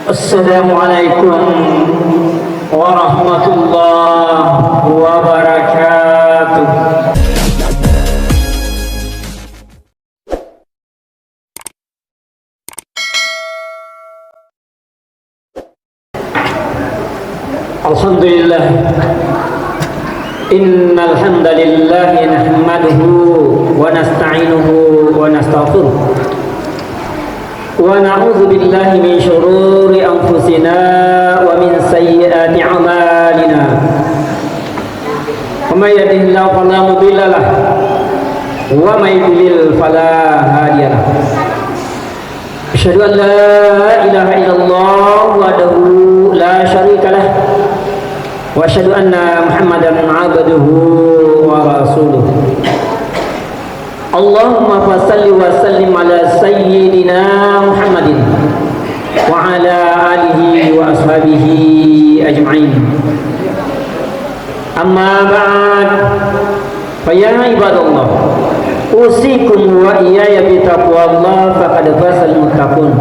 Assalamualaikum warahmatullahi wabarakatuh. Alhamdulillah, innal hamdalillah nahmaduhu wa nasta'inuhu wa nastaghfiruh wa na'udzu billahi min shururi anfusina wa min sayyiati a'malina. May yahdihillahu fala mudilla lahu wa may yudlil fala hadiya lahu. Asyhadu an la ilaha illallah wahdahu la syarika lah wa asyhadu anna Muhammadan 'abduhu wa rasuluh. Allahumma fassalli wa sallim ala sayyidina Muhammadin wa ala alihi wa ashabihi ajma'in. Amma ba'd, fa ya ibadallah, usikum wa iyaya bi taqwallah faqad fasal muttaqun.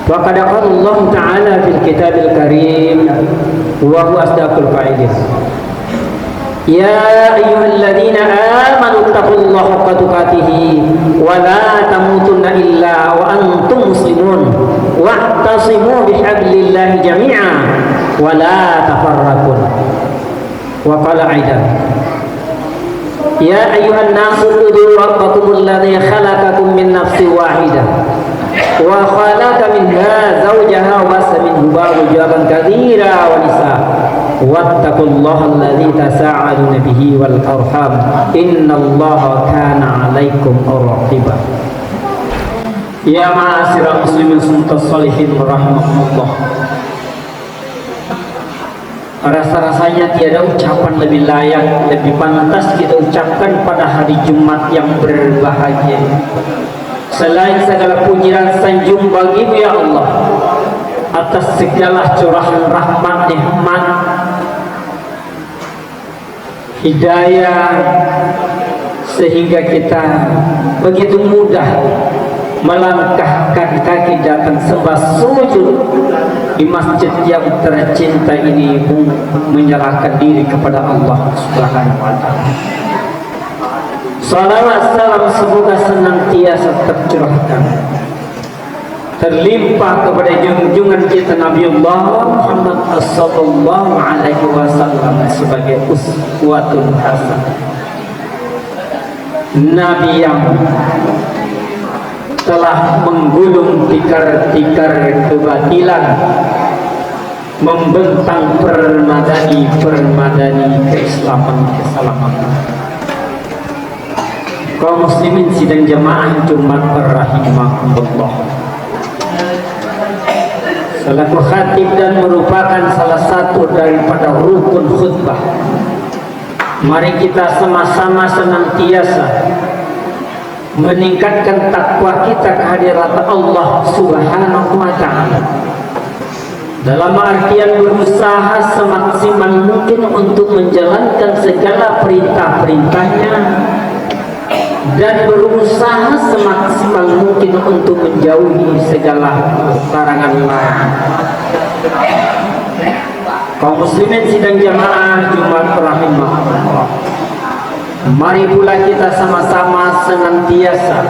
Wa qad qala Allah ta'ala fil kitabil karim wa huwa asdaqul qa'ilin. Ya ayyuhalladzina amanu taqullaha haqqa tuqatih wa la tamutunna illa wa antum muslimun wa'tasimu bihablillahi jami'an wa la tafarraqu. Wa qala aidan, ya ayyuhan nasu ubudu rabbakumul ladzi khalaqakum min nafsin wahidah wa khalaqa minha zawjaha wa bassa minhuma rijalan katsira wa nisaa wattaqullaha alladzi tasaaluna bihi wal arham innallaha kana 'alaikum raqiba. Ya ma'asyiral muslimin suntas sholihin rahimakumullah. Rasa-rasanya tiada ucapan lebih layak, lebih pantas kita ucapkan pada hari Jumat yang berbahagia. Selain segala puji dan sanjung bagimu ya Allah, atas segala curahan rahmat, nikmat, hidayah, sehingga kita begitu mudah melangkahkan kaki datang sembah sujud di masjid yang tercinta ini, menyerahkan diri kepada Allah Subhanahu wa ta'ala. Salawat salam semoga senantiasa tercurahkan, terlimpah kepada junjungan kita Nabiullah Muhammad sallallahu alaihi wasallam sebagai uswatun hasanah, Nabi yang telah menggulung tikar-tikar kebatilan, membentang permadani keislaman, keselamatan. Kaum muslimin sidang jamaah Jumat rahimahumullah, selaku khatib dan merupakan salah satu daripada rukun khutbah, mari kita sama-sama senantiasa meningkatkan takwa kita kehadirat Allah Subhanahu wa ta'ala, dalam artian berusaha semaksimal mungkin untuk menjalankan segala perintah-perintahnya dan berusaha semaksimal mungkin untuk menjauhi segala larangan-larangan. Kaum muslimin sidang jamaah Jumat rahimahullah, mari pula kita sama-sama senantiasa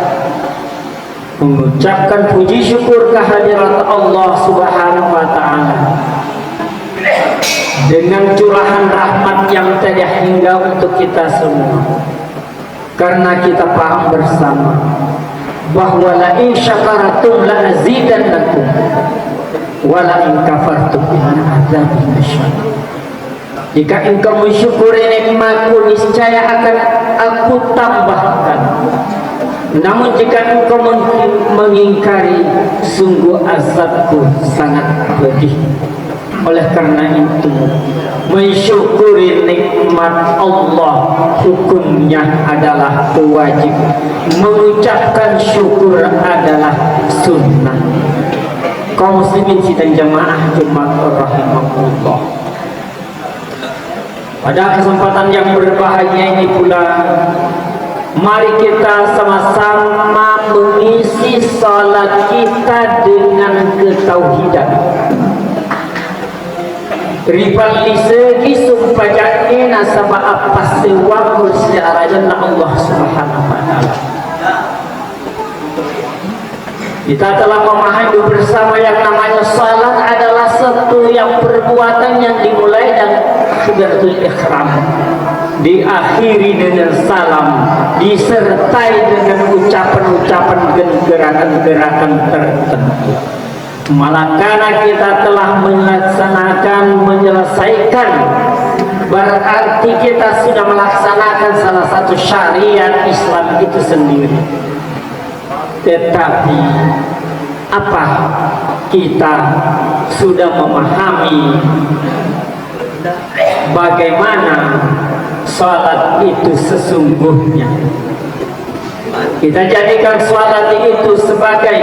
mengucapkan puji syukur kehadirat Allah Subhanahu wa ta'ala dengan curahan rahmat yang tiada hingga untuk kita semua. Karena kita paham bersama bahwa la in syakaratum la azidannakum wa la in kafartum inna adzabi lasyadid. Jika engkau mensyukuri nikmatku, niscaya akan aku tambahkan. Namun jika engkau mengingkari, sungguh azabku sangat pedih. Oleh karena itu, mensyukuri nikmat Allah hukumnya adalah wajib. Mengucapkan syukur adalah sunnah. Kaum muslimin sidang jamaah Jumat rahimahullah, pada kesempatan yang berbahagia ini pula, mari kita sama-sama mengisi salat kita dengan ketauhidan. Rival li segi sumpajane nasaba apa sewakul sejarahnya Allah Subhanahu wa taala. Kita telah memahami bersama yang namanya salat adalah satu yang perbuatan yang dimulai dan takbiratul ihram, diakhiri dengan salam, disertai dengan ucapan-ucapan gerakan-gerakan tertentu. Malakana kita telah menyelesaikan, berarti kita sudah melaksanakan salah satu syariat Islam itu sendiri. Tetapi apa kita sudah memahami bagaimana salat itu sesungguhnya? Kita jadikan salat itu sebagai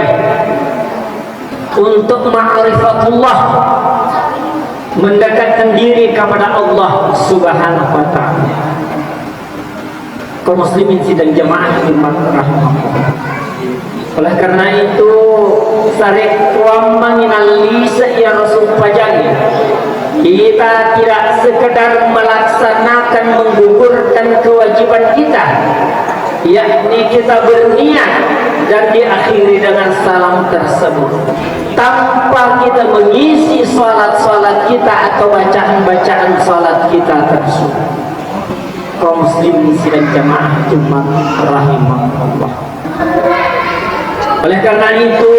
untuk ma'rifatullah, mendekatkan diri kepada Allah Subhanahu wa taala. Kaum muslimin sidang jamaah rahimahullah. Oleh karena itu sarik wamanginalisa ya Rasul pajani, kita tidak sekedar melaksanakan menggugurkan kewajiban kita, yakni kita berniat dan diakhiri dengan salam tersebut, tanpa kita mengisi salat-salat kita atau bacaan-bacaan salat kita tersebut. Kaum muslimin sidang jamaah Jumat rahimahullah. Oleh karena itu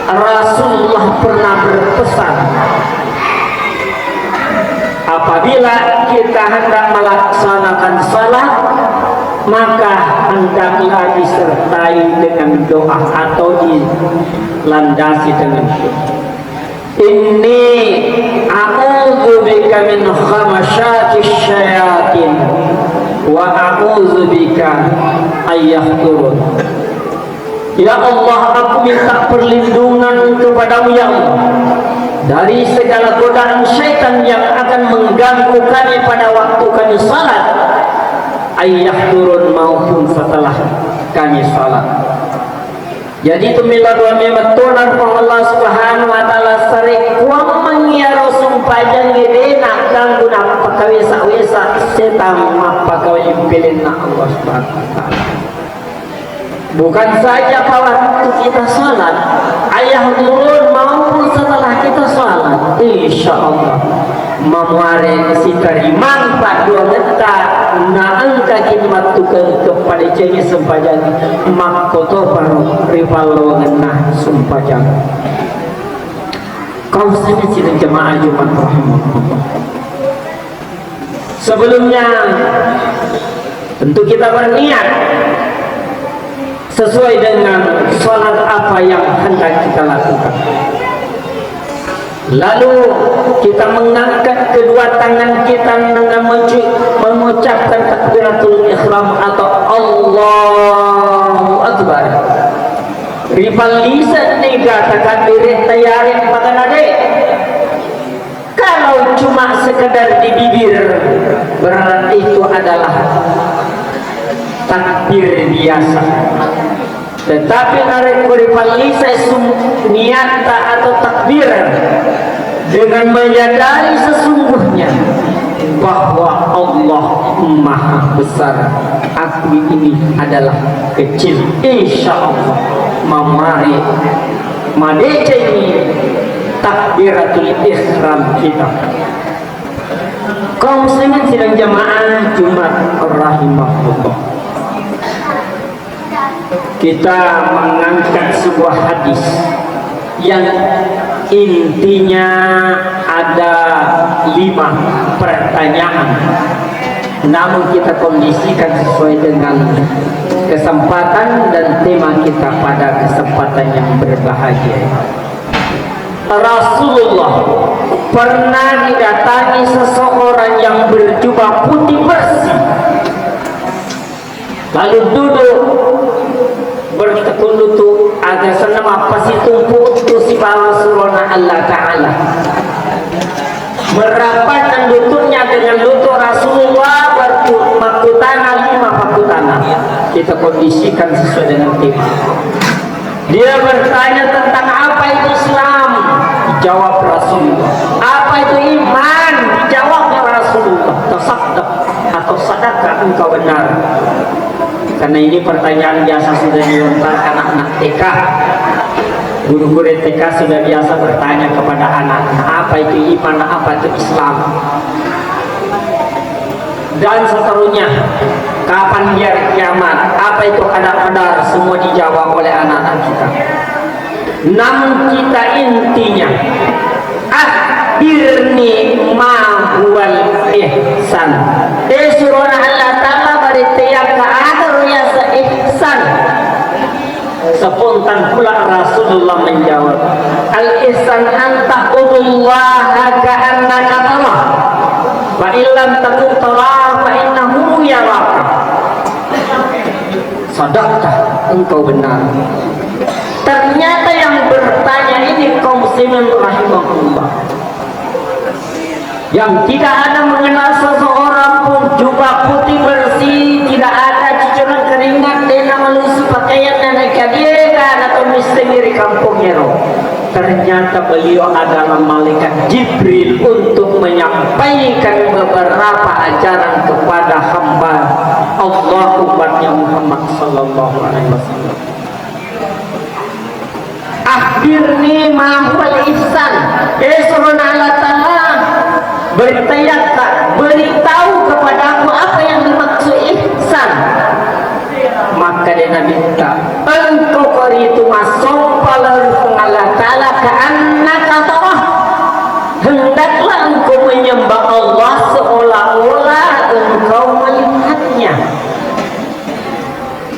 Rasulullah pernah berpesan, apabila kita hendak melaksanakan salat, maka hendaklah disertai dengan doa atau dilandasi dengan doa. Inni a'udzubika min khamasyatis syayatin wa a'udzubika ayyahturun. Ya Allah, aku minta perlindungan kepadamu ya Allah dari segala godaan syaitan yang akan mengganggu kami pada waktu kami salat, ayah turun maupun setelah kami salat. Jadi tumilah dua memetonan Allah Subhanahu wa taala sarik kuamang ya Rasul pajang gedena ganggu nak pakawi sawesa setan mapakawi pilihna Allah Subhanahu wa taala. Bukan saja waktu kita salat, ayah turun maupun setelah kita salat, insya Allah memuari si teriman pak dua letak na angka khidmat tukang kepada jenis sempajan makoto paru rival ngena sempajan. Kau sini sidang jemaah Jumat rahimahullah. Sebelumnya tentu kita berniat sesuai dengan sholat apa yang hendak kita lakukan. Lalu kita mengangkat kedua tangan kita dengan mengucapkan takbiratul ihram atau Allahu Akbar. Rival lisan nega takbirin tayarin paganade. Kalau cuma sekedar di bibir, berarti itu adalah takbir biasa. Tetapi narik rival lisan niata atau takbir dengan menyadari sesungguhnya bahwa Allah Maha Besar, aku ini adalah kecil. Insya Allah memari madece ini takbiratul ihram kita. Kaum muslimin sidang jamaah Jumat rahimahullah. Kita mengangkat sebuah hadis yang intinya ada 5 pertanyaan, namun kita kondisikan sesuai dengan kesempatan dan tema kita pada kesempatan yang berbahagia. Rasulullah pernah didatangi seseorang yang berjubah putih bersih, lalu duduk bertekun lutut agar senam apa si tumpu tu si Rasulullah Allah Ta'ala merapatkan lututnya dengan lutut Rasulullah bermakutana 5 pakutana. Kita kondisikan sesuai dengan tema. Dia bertanya tentang apa engkau benar? Karena ini pertanyaan biasa sudah dilontarkan anak TK. Guru-guru TK sudah biasa bertanya kepada anak, apa itu iman, apa itu Islam, dan seterusnya. Kapan dia kiamat, apa itu qadar, semua dijawab oleh anak-anak kita. Namun kita intinya, akhirni ma huwal ihsan. Surah Allah Ta'ala beritiak ke akhir ya ihsan. Spontan pula Rasulullah menjawab, al-ihsan anta udullaha ka'annaka tarah fa illam takun tarah fa innahu yaraka. Sadaqta, engkau benar. Ternyata yang bertanya ini kaum muslimin rahimahullah, yang tidak ada mengenal seseorang pun, jubah putih bersih, tidak ada cucuran keringat, dena malusu pakaian dan kadiran atau misteri kampungnya. Ternyata beliau adalah malaikat Jibril untuk menyampaikan beberapa ajaran kepada hamba Allah umatnya Muhammad sallallahu alaihi wasallam. Akhirni ma huwal ihsan. Surah Allah Ta'ala beritahu kepadaku apa yang dimaksud ihsan. Maka dia minta, engkau itu masuk lalu Allah Ta'ala ka'annaka tarah. Hendaklah engkau menyembah Allah seolah-olah engkau melihatnya.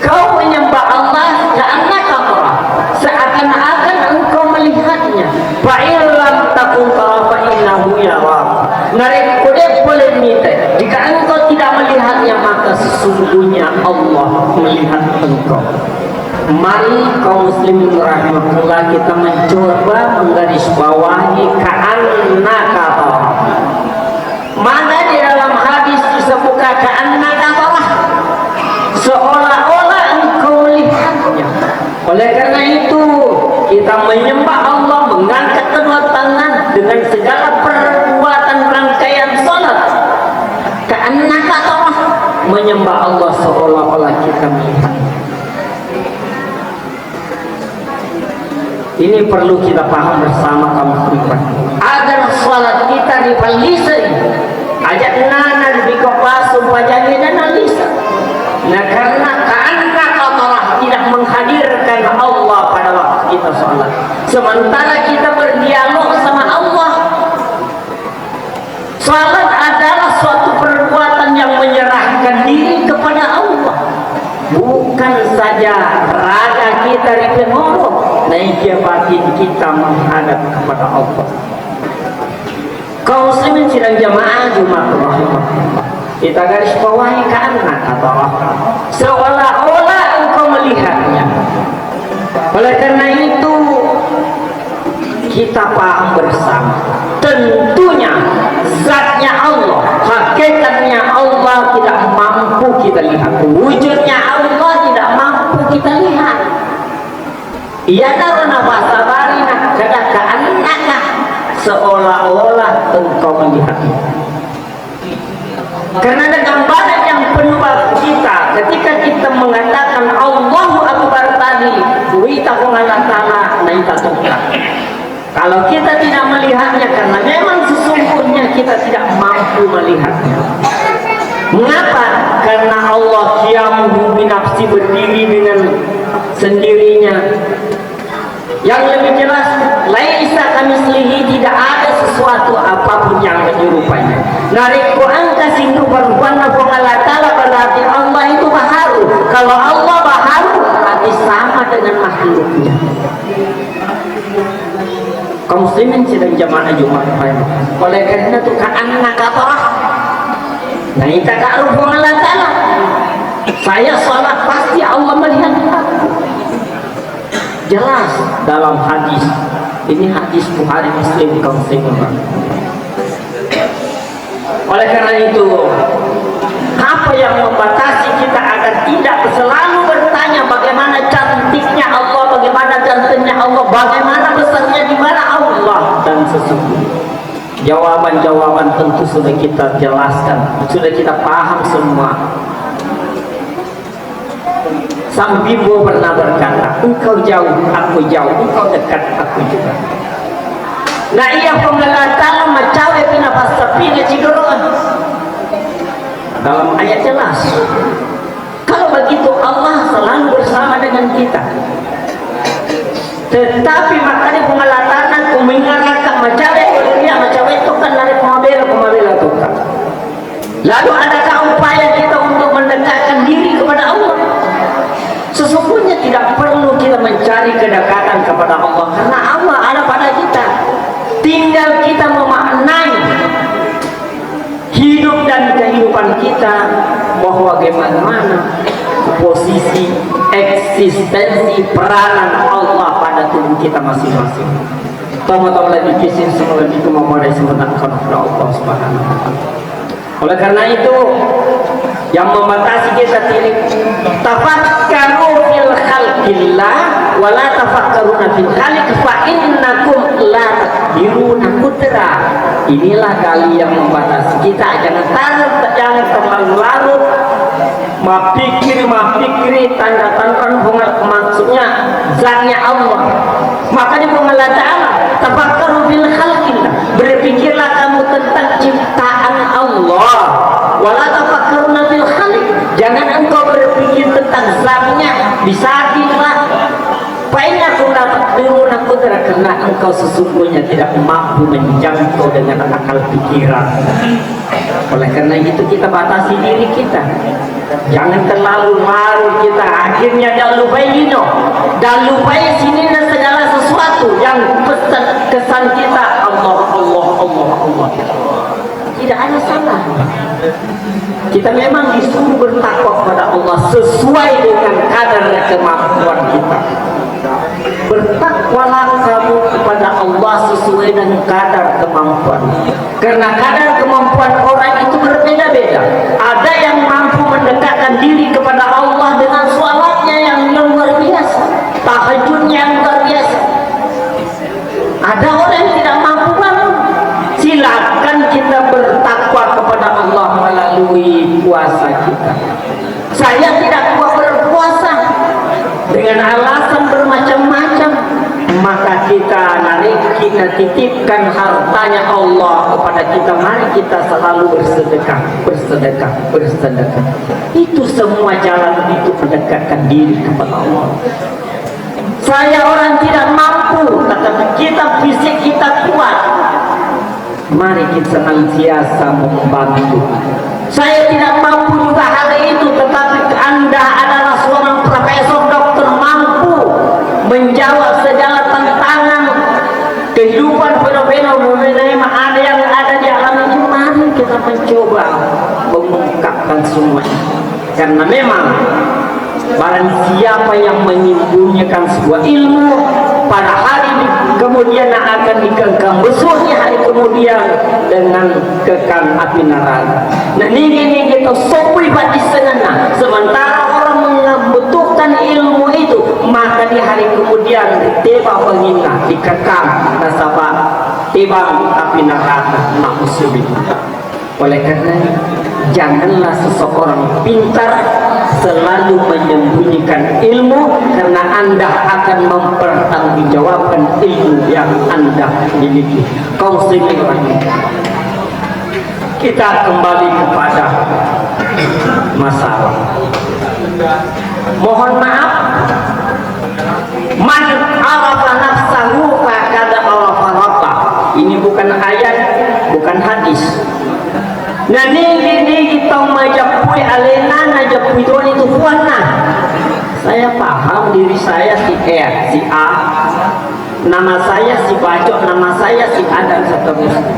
Kau menyembah Allah ka'annaka tarah, seakan-akan engkau melihatnya. Fa'ilam takun tarah fa'innahu yarak. Narik kode boleh minta, jika engkau tidak melihatnya maka sesungguhnya Allah melihat engkau. Mari kaum muslimin rahimahullah, kita mencoba menggarisbawahi ka'annaka tarah. Mana di dalam hadis disebutkan ka'annaka tarah, seolah-olah engkau melihatnya. Oleh karena itu kita menyembah Allah, mengangkat kedua tangan dengan segala perbuatan rangkaian salat. Ka'annaka tarah, menyembah Allah seolah-olah kita melihat. Ini perlu kita paham bersama kaum muslimin. Agar salat kita dipalisai, ajatna nabikopa sumpajani dan alisa. Nah, karena ka'annaka tarah tidak menghadirkan Allah pada waktu kita salat, sementara kita berdialog sama Allah. Salat adalah suatu perbuatan yang menyerahkan diri kepada Allah, bukan saja raga kita dipengaruh, naik batin kita menghadap kepada Allah. Kaum muslimin sidang jamaah Jumat rahimahullah, kita garis bawahi ka'annaka tarah, seolah-olah engkau melihatnya. Oleh karena itu kita paham bersama, tentunya zatnya Allah, hakikatnya Allah tidak mampu kita lihat, wujudnya Allah tidak mampu kita lihat. Ia daruna wasabarina ka'annaka, seolah-olah engkau melihatnya. Karena ada gambaran yang penuh kita ketika kita mengatakan Allahu Akbar tadi, kita mengalahkan naita tukar. Kalau kita tidak melihatnya, karena memang sesungguhnya kita tidak mampu melihatnya. Mengapa? Karena Allah qiyamuhu binafsi, berdiri dengan sendirinya. Yang lebih jelas, laisa kamitslihi, tidak ada sesuatu apapun yang menyerupainya. Nariku angka singgu berwarna Allah Ta'ala, berarti Allah itu baharu. Kalau Allah baharu, berarti sama dengan makhluknya. Kaum muslimin sedang jamaah Jumat. Oleh karena itu ka'annaka tarah, nah kita ka'ruf Allah Ta'ala. Saya sholat pasti Allah melihat aku. Jelas dalam hadis ini, hadis Bukhari Muslim kaum muslimin. Oleh karena itu, apa yang membatasi kita agar tidak selalu bertanya bagaimana cantiknya Allah, bagaimana gantengnya Allah, bagaimana besarnya di mana Allah, dan sesungguhnya jawaban-jawaban tentu sudah kita jelaskan, sudah kita paham semua. Sang Bimbo pernah berkata, engkau jauh, aku jauh, engkau dekat, aku juga. Nah iya pengelatan macawe pinafas sapina cigeroan. Dalam ayat jelas. Kalau begitu Allah selalu bersama dengan kita. Tetapi makanya pengelatan aku mengarahkan macawe dia macawe itu kan dari pemabela itu kan. Lalu adakah upaya kita untuk mendekatkan diri kepada Allah? Sesungguhnya tidak perlu kita mencari kedekatan kepada Allah, karena Allah ada pada kita. Tinggal kita memaknai hidup dan kehidupan kita bahwa bagaimana posisi eksistensi peranan Allah pada tubuh kita masing-masing. Tolong lebih kisin semua lebih kemampuan sebenarnya kepada Allah Subhanahu wa Ta'ala. Oleh karena itu yang membatasi kita diri, tafakkaru fil khalqillah wa la tafakkaruna fil khaliq fa innakum la taqdiruna qudra. Inilah kali yang membatasi kita, jangan terlalu larut mapikiri tanda-tanda maksudnya zatnya Allah. Makanya Allah Ta'ala tafakkaru fil khalqillah, berpikirlah kamu tentang ciptaan Allah. Wala tafakkaruna fil khaliq, jangan engkau berpikir tentang zatnya, bisakilah. Fa'innakum la taqdiruna qudra, karena engkau sesungguhnya tidak mampu menjangkau dengan akal pikiran. Oleh karena itu kita batasi diri kita, jangan terlalu larut kita. Akhirnya dan lupai sini segala sesuatu yang pesan kesan kita Allah. Tidak ada salah. Kita memang disuruh bertakwa kepada Allah sesuai dengan kadar kemampuan kita. Bertakwalah kamu kepada Allah sesuai dengan kadar kemampuan. Karena kadar kemampuan orang itu berbeda-beda. Ada yang mampu mendekatkan diri kepada Allah dengan sholatnya yang luar biasa, tahajudnya yang luar biasa. Ada orang yang tidak mampu banget. Silakan kita bertakwa kepada Allah melalui puasa kita. Saya tidak kuat berpuasa dengan alasan bermacam-macam, maka kita titipkan hartanya Allah kepada kita. Mari kita selalu bersedekah. Itu semua jalan untuk mendekatkan diri kepada Allah. Saya orang tidak mampu, tetapi kita fisik kita kuat. Mari kita senantiasa membantu. Saya tidak mampu juga hal itu, tetapi Anda adalah seorang profesor dokter mampu menjawab segala tantangan kehidupan fenomena yang ada di alam ini. Mari kita mencoba mengungkapkan semuanya, karena memang barang siapa yang menyembunyikan sebuah ilmu pada hari kemudian akan dikekang besarnya hari kemudian dengan kekang api neraka. Nah ini kita sopui bati senana. Sementara orang membutuhkan ilmu itu, maka di hari kemudian tiba penghina dikekang nasabah tiba api neraka. Oleh karena janganlah seseorang pintar selalu menyembunyikan ilmu, karena Anda akan mempertanggungjawabkan ilmu yang Anda miliki. Kaum muslimin, kita kembali kepada masalah. Mohon maaf, man arafa nafsahu faqad arafa rabbah. Ini bukan ayat, bukan hadis. Nah ini kita majapui alena najapui tuan itu puana. Saya paham diri saya si A, nama saya si Bacok, nama saya si A dan seterusnya.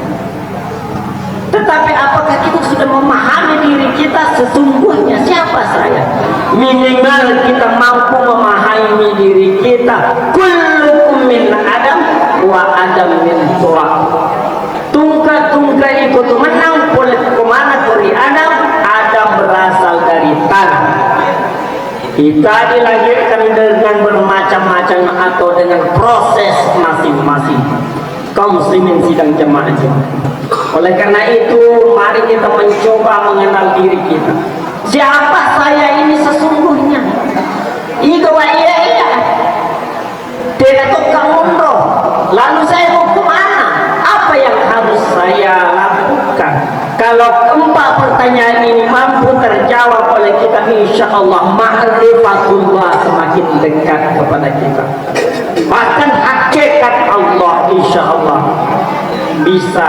Tetapi apakah kita sudah memahami diri kita sesungguhnya siapa saya? Minimal kita mampu memahami diri kita. Kullukum min Adam wa Adam min turab. Tungka-tungka itu menang boleh kemana kori Adam berasal dari tanah. Kita dilahirkan dengan bermacam-macam atau dengan proses masing-masing. Kaum muslimin sidang jemaah. Oleh karena itu mari kita mencoba mengenal diri kita. Siapa saya ini sesungguhnya? Ika wa iya. Tidak tukang umroh. Lalu saya mau kemana? Apa yang harus saya lakukan? Kalau keempat pertanyaan ini mampu terjawab oleh kita, insya Allah ma'rifatullah semakin dekat kepada kita. Bahkan hakikat Allah insya Allah bisa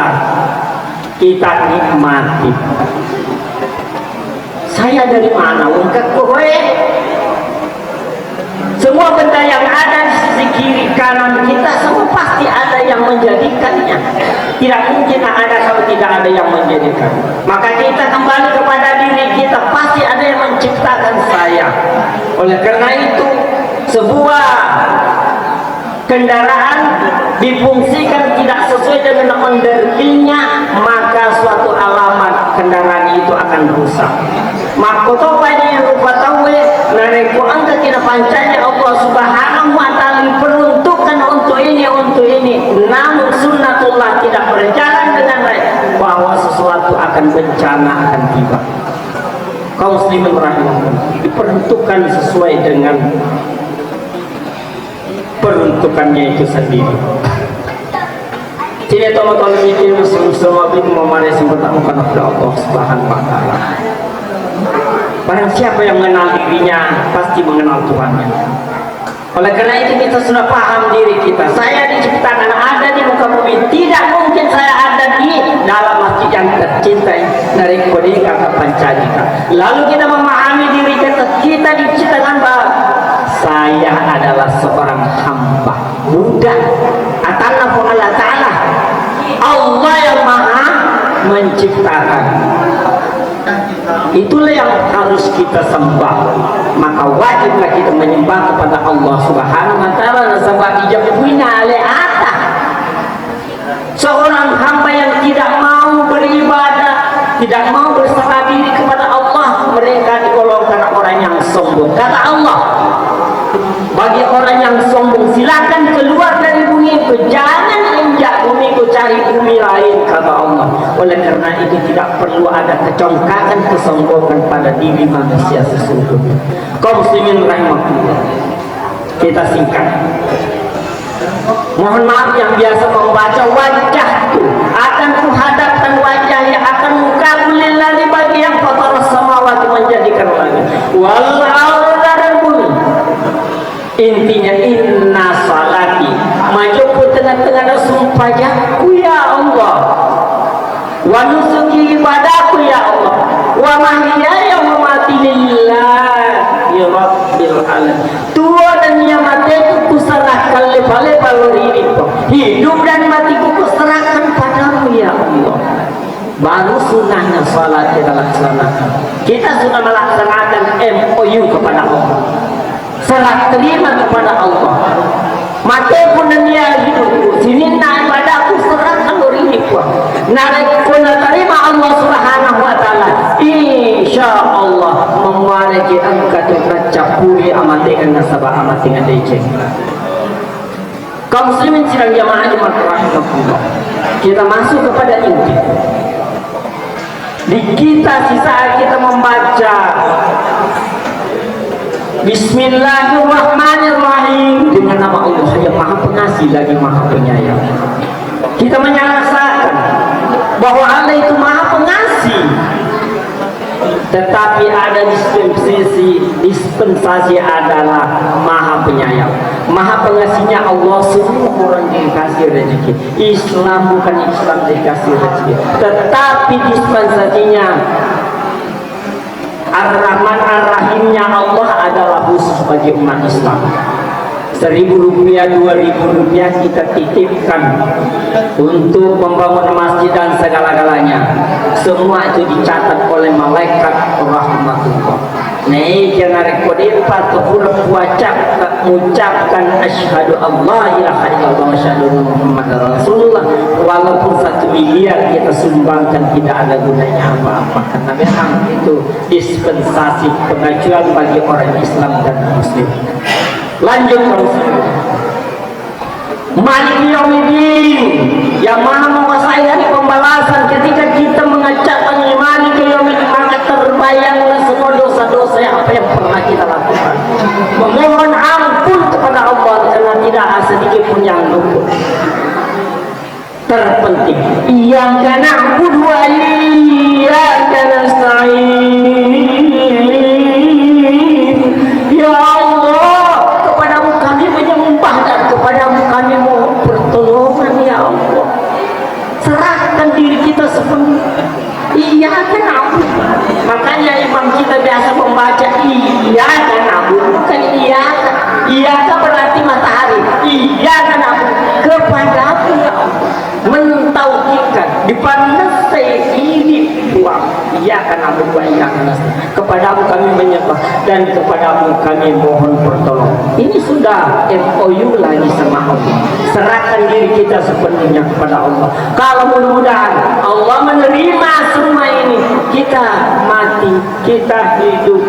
kita nikmati. Saya dari mana? Ungkap kowe. Semua benda yang ada di sisi kiri kanan kita semua pasti ada yang menjadikannya. Tidak mungkin ada kalau tidak ada yang menjadikan. Maka kita kembali kepada diri kita, pasti ada yang menciptakan saya. Oleh karena itu, sebuah kendaraan difungsikan tidak sesuai dengan onderdilnya, maka suatu alamat kendaraan itu akan rusak. Maka topanya yang lupa tahu nareku angka kita pancanya Allah Subhanahu wa ta'ala peruntukan untuk ini. Namun sunnatullah tidak berjalan dengan baik, bahwa sesuatu akan bencana akan tiba. Kaum muslimin rahimahullah, diperuntukkan sesuai dengan peruntukannya itu sendiri. Tidak tahu ini semua bin memari mempertamukan Allah Subhanahu wa ta'ala. Barang siapa yang mengenal dirinya pasti mengenal Tuhannya. Oleh karena itu kita sudah paham diri kita. Saya diciptakan ada di muka bumi. Tidak mungkin saya ada di dalam masjid yang tercintai dari Kodika ke Pancadika. Lalu kita memahami diri kita. Kita diciptakan bahwa saya adalah seorang hamba budak. Atanah Allah Ta'ala, Allah yang maha menciptakan. Itulah yang harus kita sembah. Maka wajiblah kita menyembah kepada Allah Subhanahu wa ta'ala. Sebab dijawabnya oleh atas. Seorang hamba yang tidak mau beribadah, tidak mau berserah diri kepada Allah, mereka digolongkan orang yang sombong. Kata Allah, bagi orang yang sombong, silakan keluar dari bumi itu, jangan injak bumi itu, cari bumi lain, kata Allah. Oleh karena itu tidak perlu ada kecongkakan kesombongan pada diri manusia sesungguhnya. Kaum muslimin rahimahullah, kita singkat. Mohon maaf yang biasa membaca wajah itu akan kuhadapkan wajah yang akan mukabulillahi bagi yang kotor samawati menjadikan lagi wal arda dan bumi. Intinya inna salati maju tengah-tengah sumpahku ya Allah, wa nusuki ibadahku ya Allah, wa mahyaya wa mamati lillahi rabbil alamin. Tua dan nyamatiku kuserahkan lepa-lepa ini, hidup dan matiku kuserahkan padamu ya Allah. Baru sunnahnya salat kita laksanakan. Kita sudah melaksanakan MOU kepada Allah, serah terima kepada Allah. Mati pun dia hidupku, sini nak ibadahku serahkan uriku. Naik pun terima Allah Subhanahu wa ta'ala. Insya Allah memuariki angkat capuri amatikan nasabah amatikan dicek. Kaum muslimin sidang jamaah Jumat rahimahullah, kita masuk kepada inti. Di kita sisa kita membaca Bismillahirrahmanirrahim dengan nama Allah yang maha pengasih lagi maha penyayang. Kita menyatakan bahwa Allah itu maha pengasih, tetapi ada dispensasi adalah maha penyayang. Maha pengasihnya Allah, semua orang dikasih rezeki. Islam bukan Islam dikasih rezeki, tetapi dispensasinya Ar-Rahman Ar-Rahimnya Allah adalah khusus bagi umat Islam. 1.000 rupiah, 2.000 rupiah kita titipkan untuk membangun masjid dan segala-galanya. Semua itu dicatat oleh malaikat rahmatullah. Nih jangan rekodin patupul mengucapkan asyhadu Allah ilaha illallah wa asyhadu anna muhammadar rasulullah. Walaupun 1 miliar kita sumbangkan tidak ada gunanya apa-apa, karena memang itu dispensasi pengajuan bagi orang Islam dan Muslim. Lanjut Malik Yaumiddin, yang maha menguasai hari pembalasan. Ketika kita mengucapkan Malik Yaumiddin, maka terbayanglah semua dosa-dosa apa yang pernah kita lakukan. memohon ampun kepada Allah karena tidak ada sedikit pun yang luput. Terpenting, iyyaka na'budu wa iyyaka nasta'in. Ya Allah, kepadamu kami menyembah dan kepadamu kami mohon pertolongan ya Allah. Serahkan diri kita sepenuhnya. Iyyaka na'budu. Makanya imam kita biasa membaca iyyaka na'budu, bukan iyyaka. Iyyaka berarti matahari. Iyyaka na'budu, kepadamu ya Allah. Mentauhidkan dipandasai ini buang. Iyyaka na'budu wa iyyaka nasta'in. Kepadamu kami menyembah dan kepadamu kami mohon pertolongan. Ini sudah MOU lagi sama Allah. Serahkan diri kita sepenuhnya kepada Allah. Kalau mudah-mudahan Allah menerima semua ini, kita mati, kita hidup,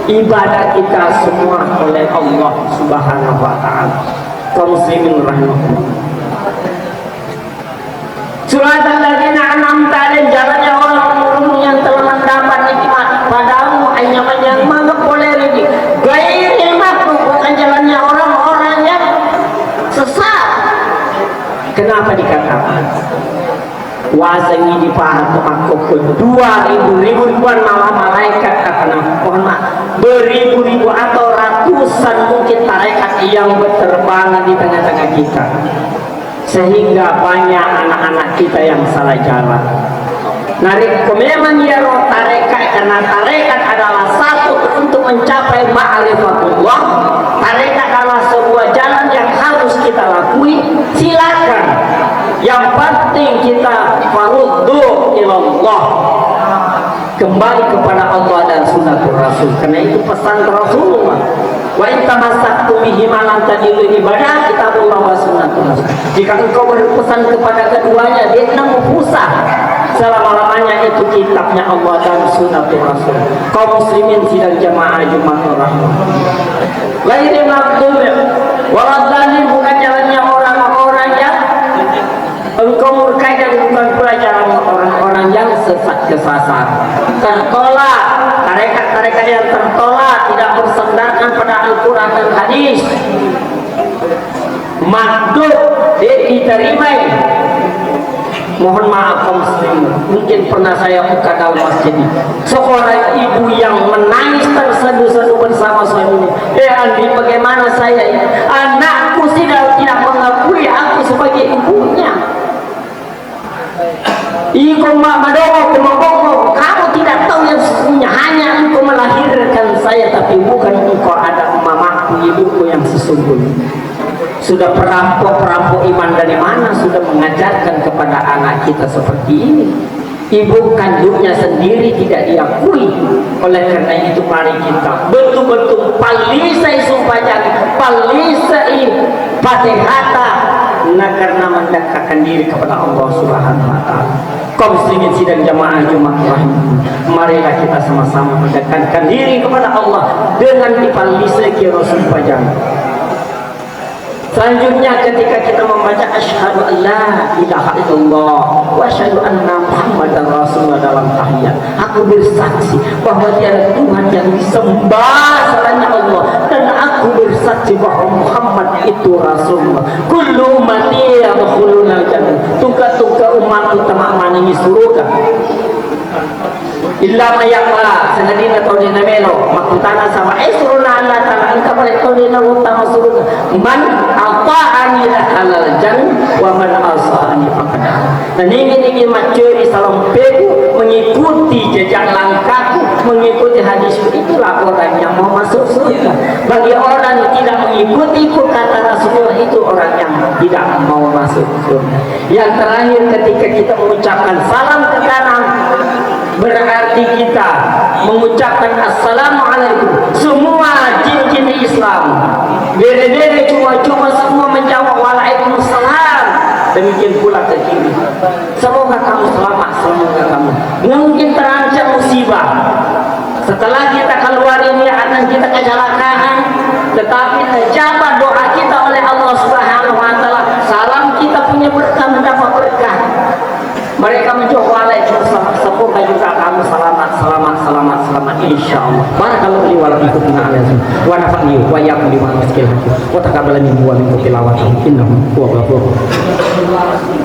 ibadah kita semua oleh Allah Subhanahu wa taala. Kaum muslimin rahimahullah. Surat Al-Ladzina an'amta alaihim, jalannya orang-orang yang telah mendapat nikmat padamu hanya yang mengoler ini. Gairil makhluk, bukan jalannya orang-orang yang sesat. Kenapa dikatakan? Wasangi dipaham makhluk 2000-ribuan malah malaikat karena mohon maaf beribu-ribu atau ratusan mungkin malaikat yang berterbangan di tengah-tengah kita. Sehingga banyak anak-anak kita yang salah jalan. Narik memang ya roh tarekat, karena tarekat adalah satu untuk mencapai ma'rifatullah. Tarekat adalah sebuah jalan yang harus kita lakui. Silakan. Yang penting kita farudhu ilallah, kembali kepada Allah dan sunnatul Rasul. Karena itu pesan Rasulullah. Wa in tamassaktum bihi ma lam tadilu ibadah kitabullah wa sunnatul Rasul. Jika engkau berpesan kepada keduanya, dia pusat selama-lamanya itu kitabnya Allah dan sunnatul Rasul. Kaum muslimin sidang jamaah Jumatul Rahmah. Ghairil maghdubi waladhdallin, bukan jalannya orang-orang yang engkau murkai, dan bukan pula jalan orang-orang yang sesat kesasar. Tertolak, tarekat-tarekat yang tertolak, tidak bersandarkan pada Al-Quran dan hadis. Makdud diterima. Mohon maaf kaum muslimin, mungkin pernah saya buka dalam masjid ini, seorang ibu yang menangis terseduh-seduh bersama suaminya. Andi, bagaimana saya ini? Anakku tidak mengakui aku sebagai ibunya. Iku madogo kemabongo, kamu tidak tahu yang sesungguhnya, hanya engkau melahirkan saya, tapi bukan engkau ada mamaku, ibuku yang sesungguhnya. Sudah perampok iman dari mana sudah mengajarkan kepada anak kita seperti ini. Ibu kandungnya sendiri tidak diakui. Oleh karena itu mari kita betul-betul palisai sumpah janji, palisai patihata, nah karena mendekatkan diri kepada Allah Subhanahu wa taala. Kaum muslimin sidang jamaah Jumat rahim, marilah kita sama-sama mendekatkan diri kepada Allah dengan dipalisai kira sumpah janji. Selanjutnya ketika kita membaca asyhadu an la ilaha illallah wa asyhadu anna muhammadar rasulullah dalam tahiyat, aku bersaksi bahwa tiada Tuhan yang disembah selain Allah, dan aku bersaksi bahwa Muhammad itu rasulullah. Kullu ummati yadkhuluna jannah, tuka-tuka umatku tamak manangi surga. Illa mayakla sanadina tawdina melo makutana sama suruna Allah ta'ala angka balik tawdina utama surga man ata'ani halal jan wa man asa'ani faqad. Dan ini macuri salam peku, mengikuti jejak langkahku, mengikuti hadisku, itulah orang yang mau masuk surga. Bagi orang yang tidak mengikuti kata Rasulullah, itu orang yang tidak mau masuk surga. Yang terakhir ketika kita mengucapkan salam ke kanan, berarti kita mengucapkan assalamualaikum. Semua jin-jin Islam bere-bere cuma-cuma semua menjawab waalaikumsalam. Demikian pula ke kiri, semoga kamu selamat, semoga kamu. Mungkin terancam musibah, setelah kita keluar ini akan kita kecelakaan, tetapi terjawab doa kita oleh Allah Subhanahu wa taala. Salam kita punya berkah, mendapat berkah. Mereka menjawab waalaikumsalam, semoga juga kamu selamat, selamat, selamat, selamat. insyaallah. Barakallahu li wa lakum fil alamin wa nafa'ni wa iyyakum bima hakim wa taqabbal minni wa minkum tilawatahu innahu huwal ghafurur rahim.